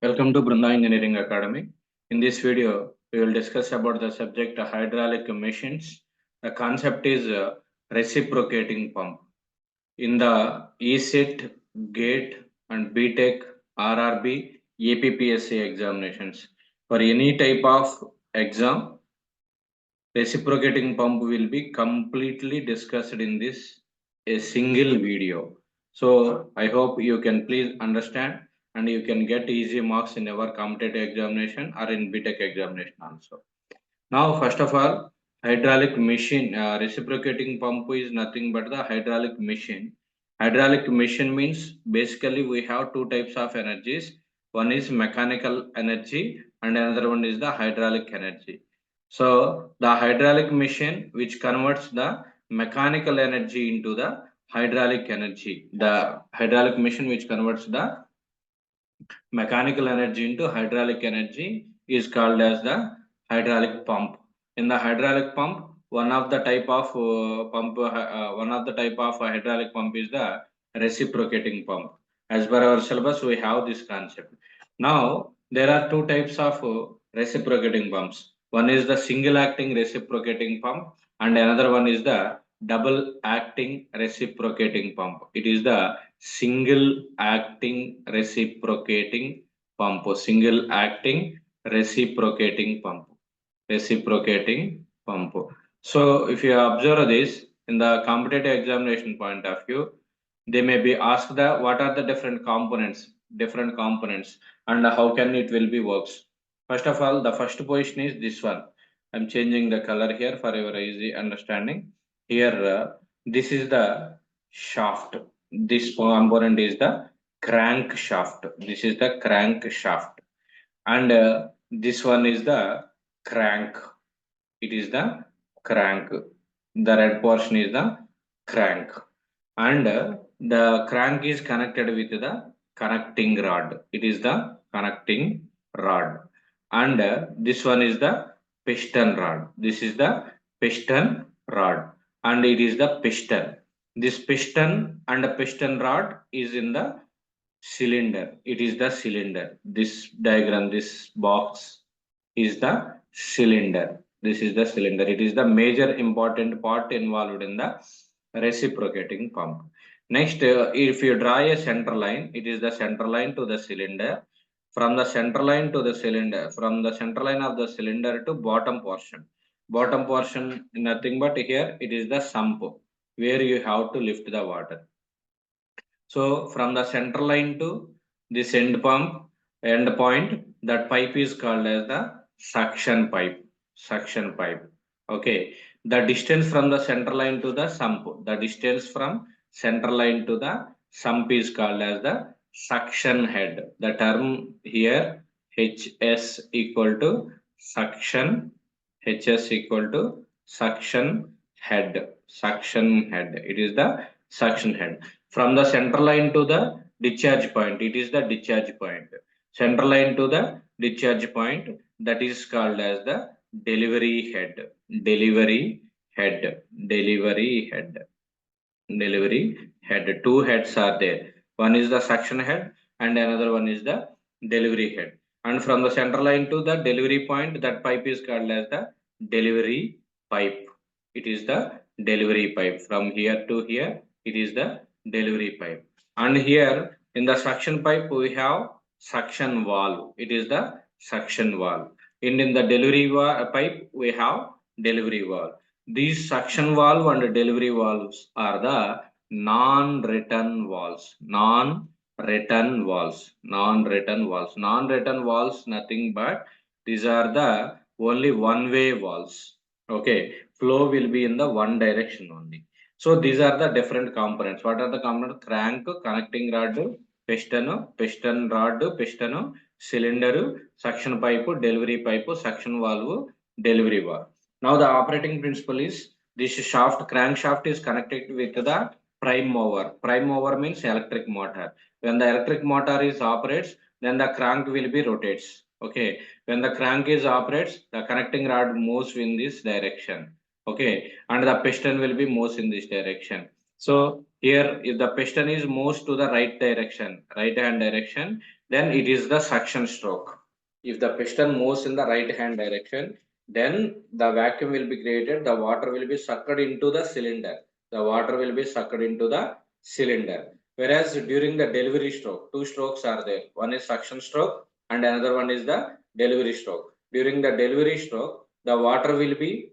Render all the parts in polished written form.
Welcome to Brunda Engineering Academy. In this video, we will discuss about the subject hydraulic machines. The concept is reciprocating pump. In the ECET, GATE and B.Tech, RRB, APPSA examinations. For any type of exam, reciprocating pump will be completely discussed in this a single video. So I hope you can please understand and you can get easy marks in our competitive examination or in B.Tech examination also. Now, first of all, hydraulic machine, reciprocating pump is nothing but the hydraulic machine. Hydraulic machine means basically we have two types of energies. One is mechanical energy and another one is the hydraulic energy. So the hydraulic machine which converts the mechanical energy into the hydraulic energy. The hydraulic machine which converts the mechanical energy into hydraulic energy is called as the hydraulic pump. In the hydraulic pump, one of the type of hydraulic pump is the reciprocating pump. As per our syllabus, we have this concept. Now there are two types of reciprocating pumps. One is the single acting reciprocating pump, and another one is the double acting reciprocating pump. It is the single acting reciprocating pump. Single acting reciprocating pump. Reciprocating pump. So if you observe this in the competitive examination point of view, they may be asked the what are the different components and how can it will be works. First of all, the first position is this one. I'm changing the color here for your easy understanding. Here this is the shaft. This component is the crank shaft. This is the crank shaft, and this one is the crank. It is the crank. The red portion is the crank, and the crank is connected with the connecting rod. It is the connecting rod, and this one is the piston rod. This is the piston rod, and it is the piston. This piston and the piston rod is in the cylinder. It is the cylinder. This diagram, this box is the cylinder. This is the cylinder. It is the major important part involved in the reciprocating pump. Next, if you draw a center line, it is the center line to the cylinder. From the center line to the cylinder, from the center line of the cylinder to bottom portion. Bottom portion, nothing but here, it is the sump where you have to lift the water. So from the center line to this end point, that pipe is called as the suction pipe. Suction pipe. Okay. The distance from the center line to the sump. The distance from center line to the sump is called as the suction head. The term here HS equal to suction. HS equal to suction head. Suction head. It is the suction head. From the center line to the discharge point, it is the discharge point. Center line to the discharge point, that is called as the delivery head. Delivery head. Delivery head. Delivery head. Two heads are there. One is the suction head and another one is the delivery head. And from the center line to the delivery point, that pipe is called as the delivery pipe. It is the delivery pipe. From here to here, it is the delivery pipe. And here in the suction pipe we have suction valve. It is the suction valve. And in the delivery pipe we have delivery valve. These suction valve and delivery valves are the non-return valves. Non-return valves. Non-return valves. Non-return valves nothing but these are the only one-way valves. Okay, flow will be in the one direction only. So these are the different components. What are the components? Crank, connecting rod, piston rod, piston, cylinder, suction pipe, delivery pipe, suction valve, delivery valve. Now the operating principle is this shaft, crankshaft is connected with the prime mover. Prime mover means electric motor. When the electric motor is operates, then the crank will be rotates. Okay. When the crank is operates, the connecting rod moves in this direction. Okay, and the piston will be moves in this direction. So Here, if the piston is moves to the right direction, right hand direction, then it is the suction stroke. If the piston moves in the right hand direction, then the vacuum will be created, the water will be sucked into the cylinder. The water will be sucked into the cylinder. Whereas during the delivery stroke, two strokes are there. One is suction stroke and another one is the delivery stroke. During the delivery stroke, the water will be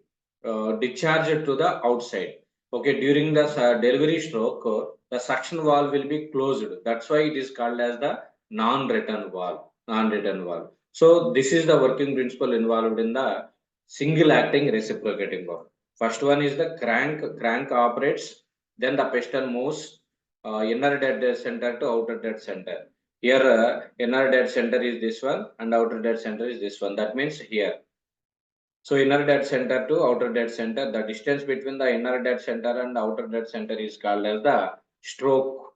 discharged to the outside. Okay, during the delivery stroke, the suction valve will be closed. That's why it is called as the non-return valve. Non-return valve. So this is the working principle involved in the single acting reciprocating valve. First one is the crank. Crank operates. Then the piston moves inner dead center to outer dead center. Here inner dead center is this one and outer dead center is this one. That means here. So inner dead center to outer dead center, the distance between the inner dead center and outer dead center is called as the stroke.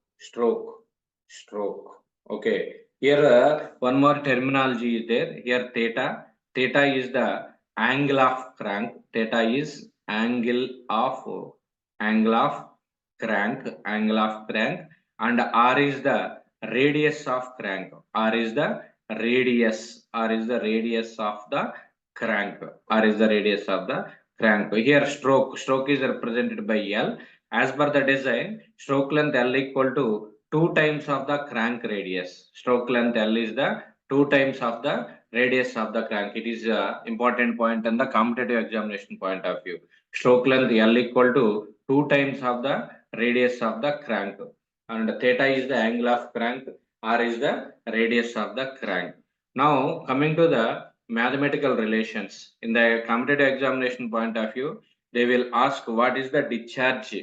Okay. Here one more terminology is there. Here theta. Theta is the angle of crank. Theta is angle of crank, and R is the radius of crank. R is the radius of the crank. R is the radius of the crank. Here stroke is represented by L. As per the design, stroke length L equal to 2 times of the crank radius. Stroke length L is the 2 times of the radius of the crank. It is a important point in the competitive examination point of view. Stroke length L equal to 2 times of the radius of the crank, and theta is the angle of crank, R is the radius of the crank. Now coming to the mathematical relations, in the competitive examination point of view, they will ask what is the discharge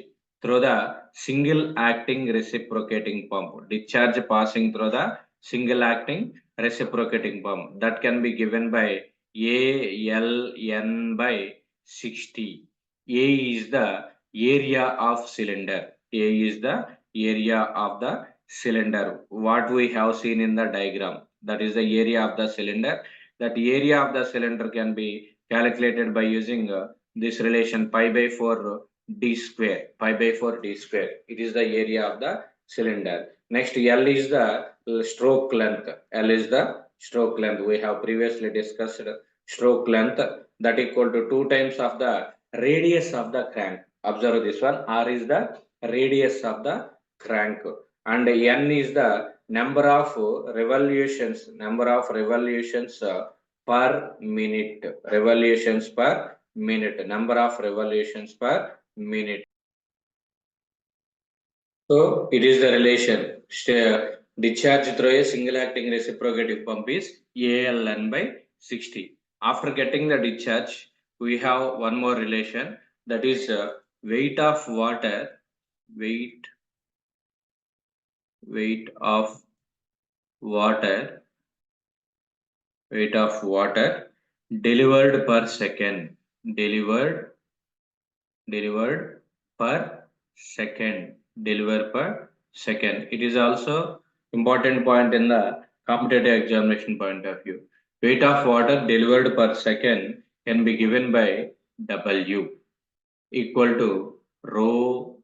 through the single acting reciprocating pump. Discharge passing through the single acting reciprocating pump, that can be given by ALN by 60. A is the area of cylinder. A is the area of the cylinder. What we have seen in the diagram, that is the area of the cylinder. That area of the cylinder can be calculated by using this relation pi by 4 d square. Pi by 4 d square. It is the area of the cylinder. Next, L is the stroke length. L is the stroke length. We have previously discussed stroke length, that equal to 2 times of the radius of the crank. Observe this one. R is the radius of the crank, and N is the number of revolutions per minute. Revolutions per minute. Number of revolutions per minute. So it is the relation. Discharge through a single acting reciprocating pump is ALN by 60. After getting the discharge, we have one more relation, that is weight of water delivered per second. Delivered per second. It is also important point in the competitive examination point of view. Weight of water delivered per second can be given by W equal to rho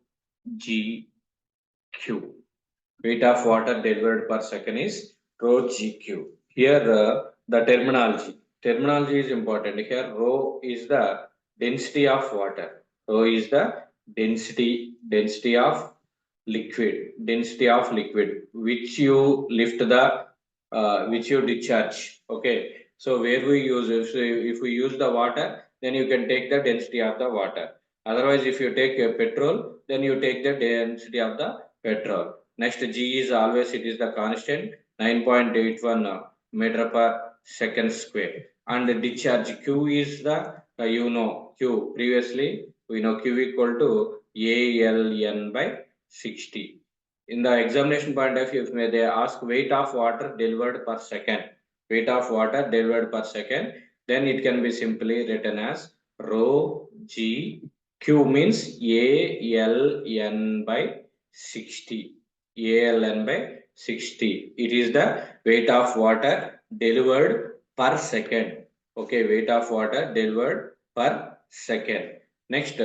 GQ. Weight of water delivered per second is rho GQ. Here the terminology is important. Here rho is the density of water. Rho is the density of liquid which you lift the which you discharge. Okay, so where we use, if we use the water, then you can take the density of the water. Otherwise, if you take petrol, then you take the density of the petrol. Next, G is always, it is the constant, 9.81 meter per second square. And the discharge Q is the Q previously we know Q equal to ALN by 60. In the examination point of view, if they ask weight of water delivered per second, then it can be simply written as rho G Q means ALN by 60. ALN by 60. It is the weight of water delivered per second. Okay, weight of water delivered per second. Next,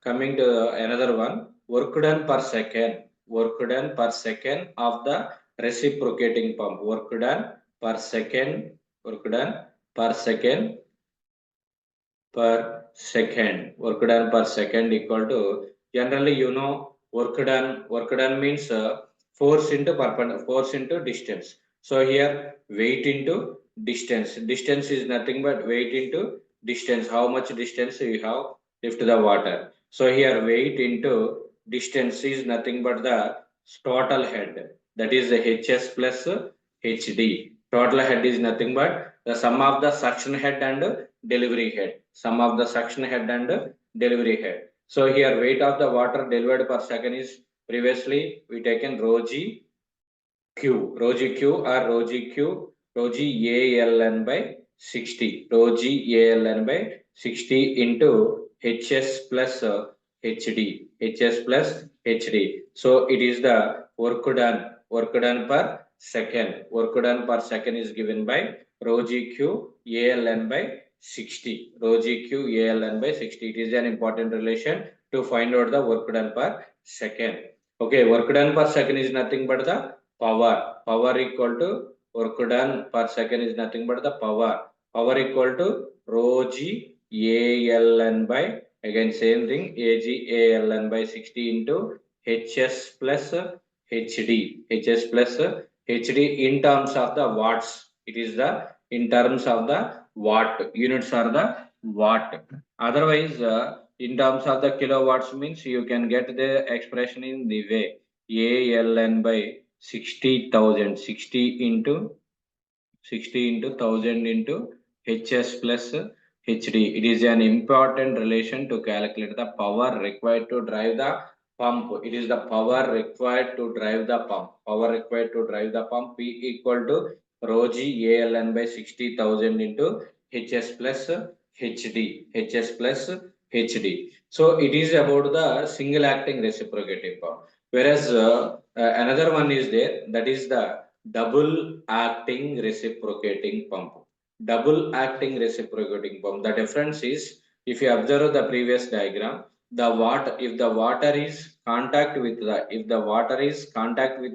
coming to another one, work done per second. work done per second of the reciprocating pump. Work done per second. Work done per second. Work done per second equal to, generally work done means force into distance. So here weight into distance is nothing but weight into distance, how much distance you have lift the water. So here weight into distance is nothing but the total head, that is the HS plus HD. Total head is nothing but the sum of the suction head and delivery head. Sum of the suction head and delivery head. So here weight of the water delivered per second is, previously we taken rho g q, rho g q or rho g ALN by 60, rho g ALN by 60 into HS plus HS plus HD. So it is the work done per second. Work done per second is given by rho g q ALN by 60. Rho g q ALN by 60. It is an important relation to find out the work done per second. Okay, work done per second is nothing but the power. Power equal to work done per second is nothing but the power. Power equal to rho g ALN by, again same thing, AGALN by 60 into HS plus HD. HS plus HD in terms of the watts. It is the in terms of the watt. Units are the watt. Otherwise, in terms of the kilowatts means you can get the expression in the way ALN by 60,000. 60 into 1000 into HS plus HD. It is an important relation to calculate the power required to drive the pump. It is the power required to drive the pump. Power required to drive the pump P equal to rho g ALN by 60,000 into HS plus HD. HS plus HD. So it is about the single acting reciprocating pump. Whereas another one is there, that is the double acting reciprocating pump. Double acting reciprocating pump. The difference is, if you observe the previous diagram, if the water is contact with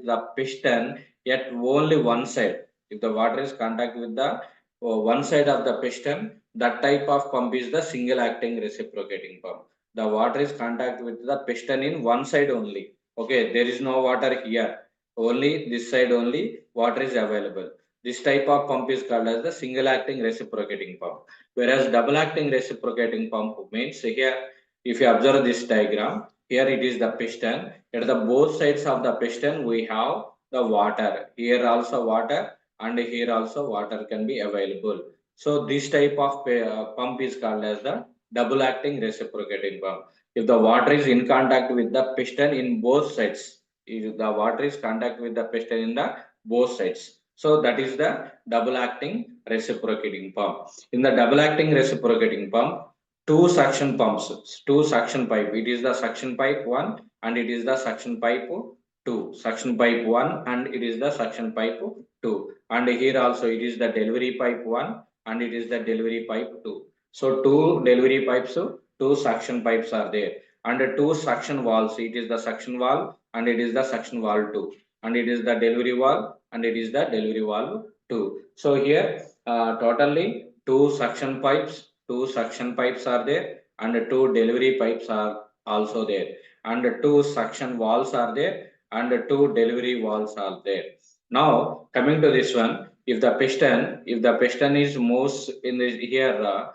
the piston at only one side, if the water is contact with the one side of the piston, that type of pump is the single acting reciprocating pump. The water is contact with the piston in one side only. Okay, there is no water here, only this side only water is available. This type of pump is called as the single acting reciprocating pump. Whereas double acting reciprocating pump means, here if you observe this diagram, here it is the piston. At the both sides of the piston we have the water. Here also water and here also water can be available. So this type of pump is called as the double acting reciprocating pump. If the water is in contact with the piston in both sides, if the water is contact with the piston in the both sides, so that is the double acting reciprocating pump. In the double acting reciprocating pump, two suction pumps, two suction pipe. It is the suction pipe 1 and it is the suction pipe 2. Suction pipe 1 and it is the suction pipe 2. And here also it is the delivery pipe 1 and it is the delivery pipe 2. So two delivery pipes, two suction pipes are there, and two suction valves. It is the suction valve and it is the suction valve 2, and it is the delivery valve and it is the delivery valve 2. So here totally two suction pipes are there, and two delivery pipes are also there, and two suction valves are there, and two delivery valves are there. Now coming to this one, if the piston is moves in this here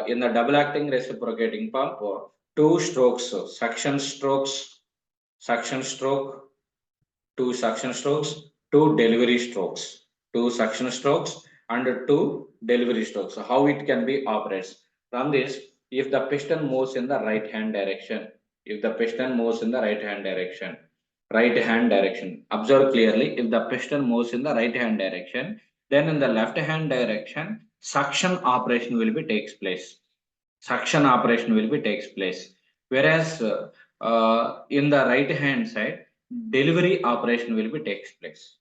in the double acting reciprocating pump, two strokes, suction stroke, two suction strokes, two delivery strokes, two suction strokes and two delivery strokes. So how it can be operates? From this, if the piston moves in the right hand direction, observe clearly, if the piston moves in the right hand direction, then in the left hand direction, suction operation will be takes place. Whereas in the right hand side, delivery operation will be takes place.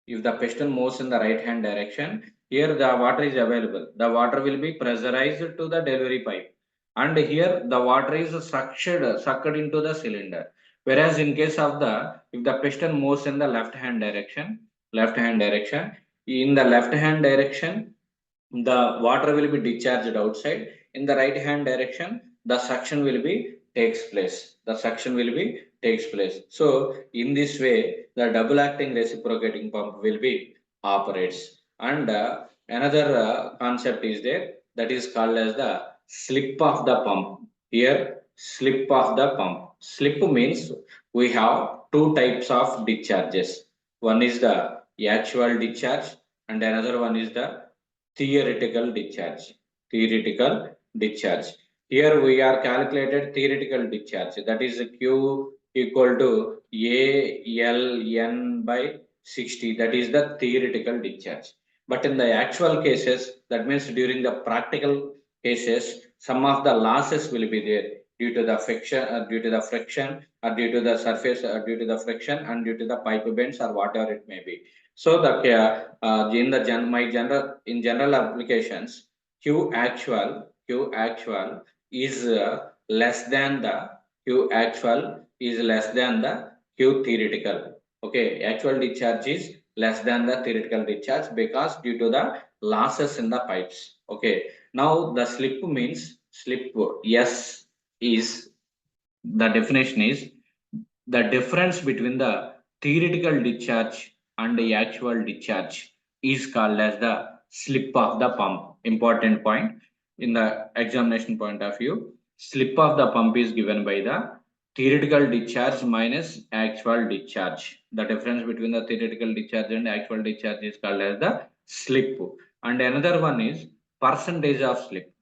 If the piston moves in the right hand direction, here the water is available. The water will be pressurized to the delivery pipe, and here the water is sucked into the cylinder. Whereas in case of if the piston moves in the left hand direction, in the left hand direction, the water will be discharged outside. In the right hand direction, the suction will be takes place. So in this way, the double acting reciprocating pump will be operates. And another concept is there, that is called as the slip of the pump. Here, slip of the pump. Slip means we have two types of discharges. One is the actual discharge, and another one is the theoretical discharge. Here we are calculated theoretical discharge, that is Q equal to ALN by 60, that is the theoretical discharge. But in the actual cases, that means during the practical cases, some of the losses will be there due to the friction, or due to the surface, due to the friction, and due to the pipe bends, or whatever it may be. So the in the in general applications, Q actual is less than the Q theoretical. Okay, actual discharge is less than the theoretical discharge because due to the losses in the pipes. Okay, now the slip means slip. Yes, is the definition is the difference between the theoretical discharge and the actual discharge is called as the slip of the pump. Important point in the examination point of view. Slip of the pump is given by the theoretical discharge minus actual discharge. The difference between the theoretical discharge and actual discharge is called as the slip. And another one is percentage of slip.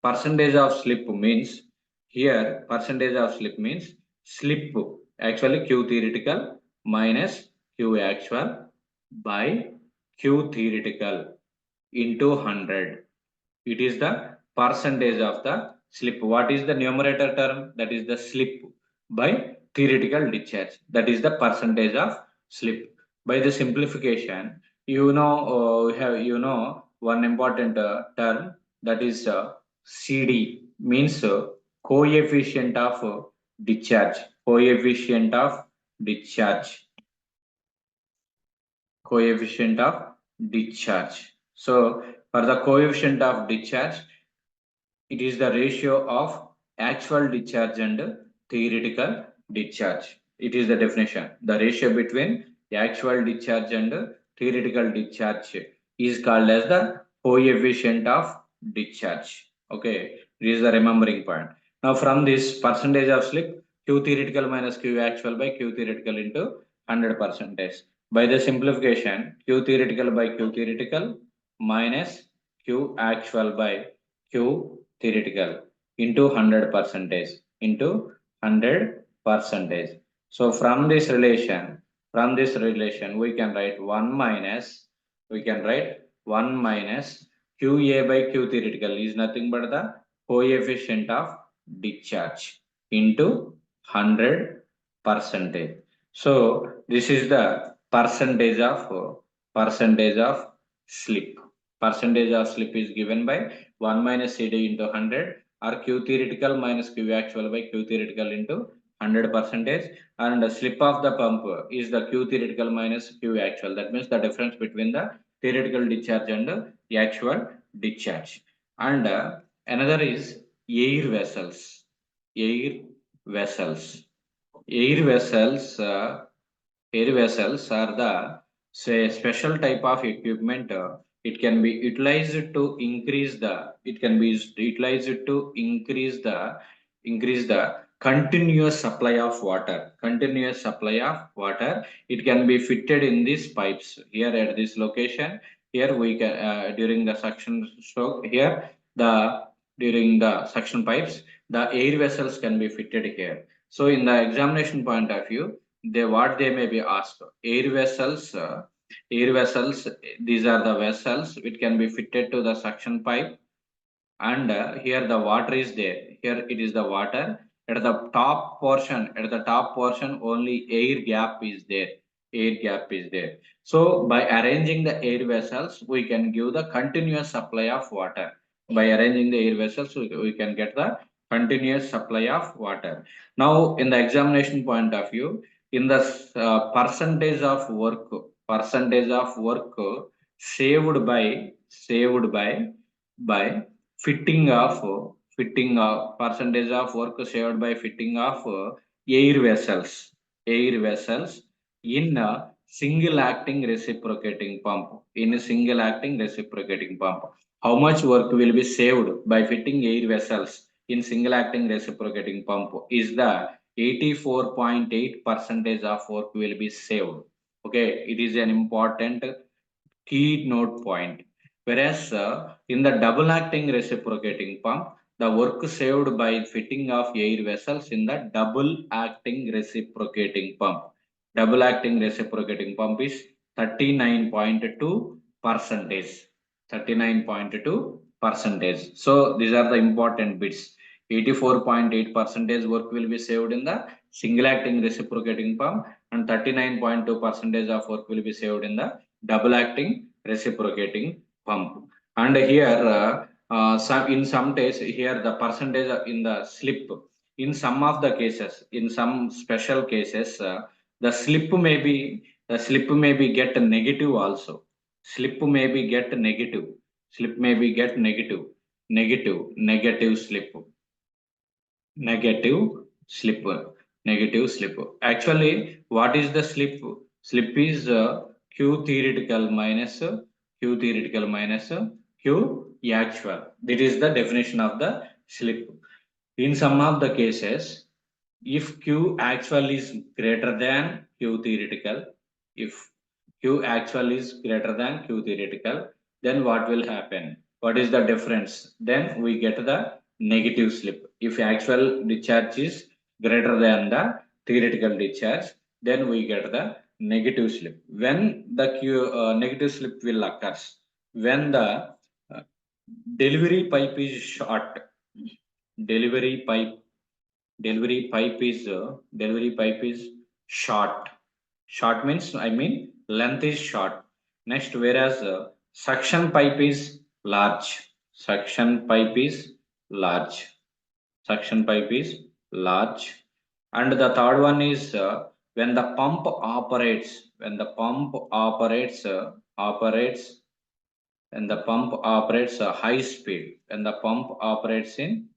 Percentage of slip means here percentage of slip means slip actually Q theoretical minus Q actual by Q theoretical into 100. It is the percentage of the slip. What is the numerator term? That is the slip by theoretical discharge. That is the percentage of slip. By the simplification, we have one important term, that is CD, means coefficient of discharge. Coefficient of discharge. Coefficient of discharge. So for the coefficient of discharge, it is the ratio of actual discharge and theoretical discharge. It is the definition. The ratio between the actual discharge and theoretical discharge is called as the coefficient of discharge. Okay, it is the remembering point. Now from this percentage of slip, Q theoretical minus Q actual by Q theoretical into 100%. By the simplification, Q theoretical by Q theoretical minus Q actual by Q theoretical into 100%, into 100%. So from this relation, we can write 1 minus QA by Q theoretical is nothing but the coefficient of discharge into 100%. So this is the percentage of slip. Percentage of slip is given by 1 minus CD into 100, or Q theoretical minus Q actual by Q theoretical into 100%, and the slip of the pump is the Q theoretical minus Q actual. That means the difference between the theoretical discharge and the actual discharge. And another is air vessels. Air vessels. Air vessels. Air vessels are the special type of equipment. It can be utilized to increase the. It can be utilized to increase the continuous supply of water. Continuous supply of water. It can be fitted in these pipes here at this location. Here we can during the suction stroke here the during the suction pipes the air vessels can be fitted here. So in the examination point of view, they may be asked air vessels. These are the vessels. It can be fitted to the suction pipe, and here the water is there. Here it is the water. At the top portion, only air gap is there. So by arranging the air vessels, we can give the continuous supply of water. By arranging the air vessels, we can get the continuous supply of water. Now, in the examination point of view, in the percentage of work saved by fitting of percentage of work saved by fitting of air vessels in a single acting reciprocating pump. How much work will be saved by fitting air vessels in single acting reciprocating pump is the 84.8 percentage of work will be saved. Okay, it is an important key note point. Whereas in the double acting reciprocating pump, the work saved by fitting of air vessels in the double acting reciprocating pump. Double acting reciprocating pump is 39.2 percentage. 39.2 percentage. So these are the important bits. 84.8 percentage work will be saved in the single acting reciprocating pump, and 39.2 percentage of work will be saved in the double acting reciprocating pump. And here in some cases, here the percentage in the slip, in some of the cases, in some special cases, the slip may be get negative also. Slip may be get negative. Slip may be get negative. Negative slip. Negative slip. Negative slip. Actually, what is the slip? Slip is Q theoretical minus Q actual. That is the definition of the slip. In some of the cases, if Q actual is greater than Q theoretical, if Q actual is greater than Q theoretical, then what will happen? What is the difference? Then we get the negative slip. If actual discharge is greater than the theoretical discharge, then we get the negative slip. When the negative slip will occur, when the delivery pipe is short, delivery pipe is short. Short means, I mean, length is short. Next, whereas suction pipe is large. Suction pipe is large. Suction pipe is large. And the third one is when the pump operates. When the pump operates high speed. When the pump operates in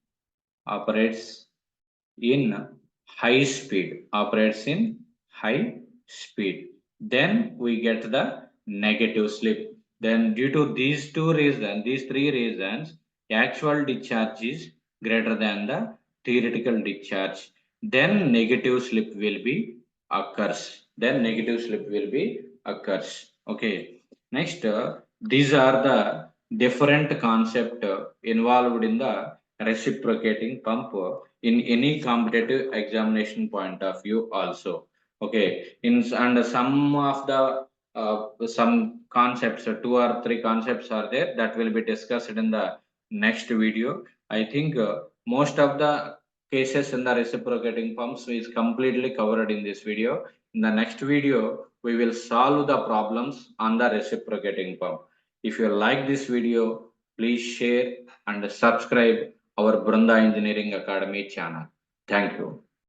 high speed, then we get the negative slip. Then due to these three reasons, actual discharge is greater than the theoretical discharge, then negative slip will be occurs. Okay, next these are the different concept involved in the reciprocating pump in any competitive examination point of view also. Okay, and some of the some concepts, two or three concepts are there that will be discussed in the next video. I think most of the cases in the reciprocating pumps is completely covered in this video. In the next video, we will solve the problems on the reciprocating pump. If you like this video, please share and subscribe our Brunda Engineering Academy channel. Thank you.